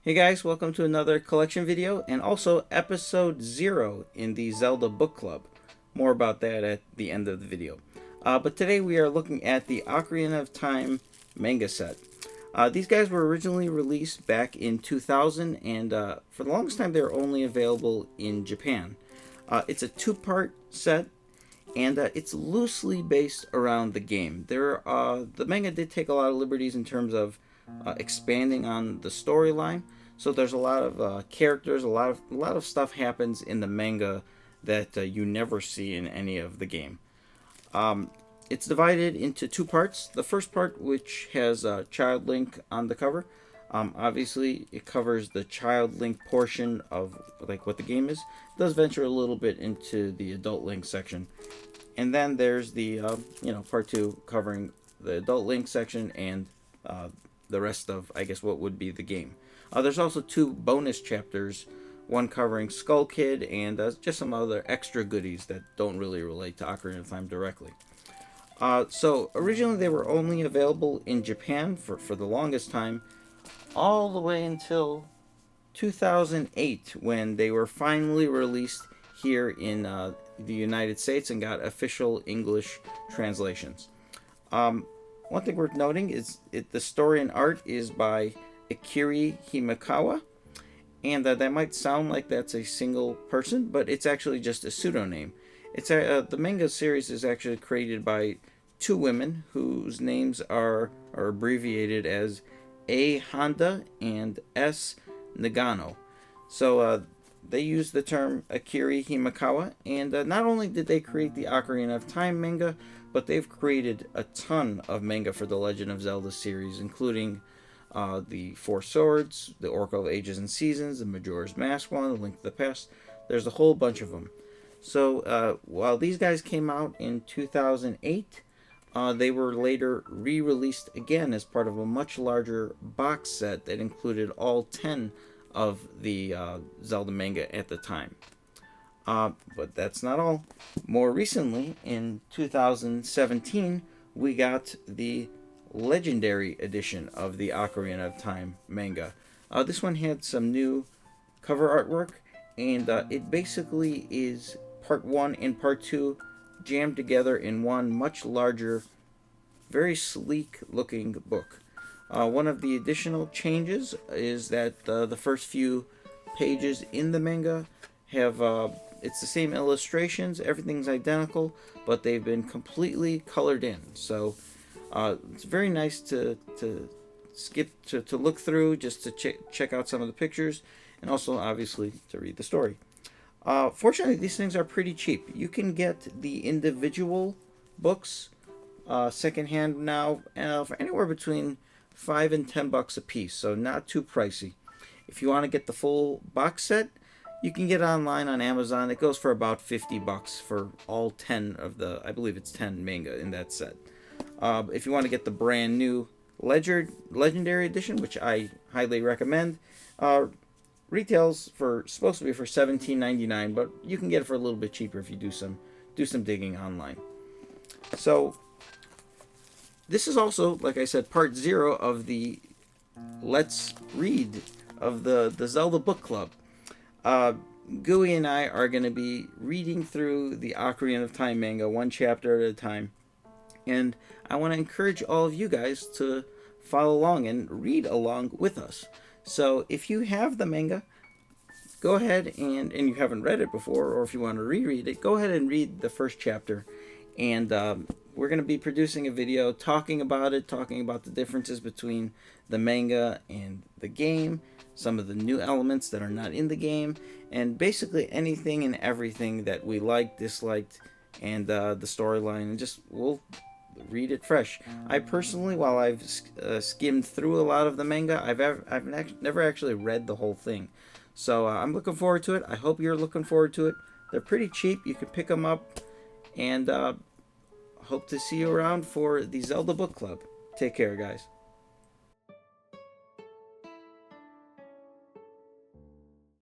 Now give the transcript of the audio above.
Hey guys, welcome to another collection video and also episode 0 in the Zelda book club. More about that at the end of the video. But today we are looking at the Ocarina of Time manga set. These guys were originally released back in 2000 and for the longest time they were only available in Japan. It's a two-part set and it's loosely based around the game. The manga did take a lot of liberties in terms of expanding on the storyline. So there's a lot of characters, a lot of stuff happens in the manga that you never see in any of the game. It's divided into two parts. The first part, which has Child Link on the cover, obviously it covers the Child Link portion of like what the game is. It does venture a little bit into the Adult Link section, and then there's the part two covering the Adult Link section and the rest of, I guess, what would be the game. There's also two bonus chapters, one covering Skull Kid and just some other extra goodies that don't really relate to Ocarina of Time directly. So originally they were only available in Japan for the longest time, all the way until 2008 when they were finally released here in the United States and got official English translations. One thing worth noting is the story and art is by Akiri Himekawa, and that might sound like that's a single person, but it's actually just a pseudonym. The manga series is actually created by two women whose names are abbreviated as A. Honda and S. Nagano. So they use the term Akiri Himekawa, and not only did they create the Ocarina of Time manga, but they've created a ton of manga for the Legend of Zelda series, including the Four Swords, the Oracle of Ages and Seasons, the Majora's Mask one, the Link to the Past. There's a whole bunch of them. So while these guys came out in 2008, they were later re-released again as part of a much larger box set that included all 10 of the Zelda manga at the time. But that's not all. More recently, in 2017, we got the Legendary edition of the Ocarina of Time manga. This one had some new cover artwork, and it basically is part 1 and part 2 jammed together in one much larger, very sleek looking book. One of the additional changes is that the first few pages in the manga have it's the same illustrations, everything's identical, but they've been completely colored in. So it's very nice to skip to look through, just to check out some of the pictures, and also obviously to read the story. Fortunately, these things are pretty cheap. You can get the individual books secondhand now for anywhere between $5 and $10 a piece, so not too pricey. If you want to get the full box set, you can get it online on Amazon. It goes for about $50 for all 10 of I believe it's 10 manga in that set. If you want to get the brand new Legendary edition, which I highly recommend, retails supposed to be for $17.99, but you can get it for a little bit cheaper if you do some digging online. So this is also, like I said, part 0 of the Let's Read of the Zelda book club. Gooey and I are going to be reading through the Ocarina of Time manga one chapter at a time, and I want to encourage all of you guys to follow along and read along with us. So if you have the manga, go ahead and you haven't read it before, or if you want to reread it, go ahead and read the first chapter. And we're going to be producing a video talking about the differences between the manga and the game, some of the new elements that are not in the game, and basically anything and everything that we liked, disliked, and the storyline, and just we'll read it fresh. I personally, while I've skimmed through a lot of the manga, I've never actually read the whole thing. So I'm looking forward to it. I hope you're looking forward to it. They're pretty cheap. You can pick them up, and hope to see you around for the Zelda Book Club. Take care, guys.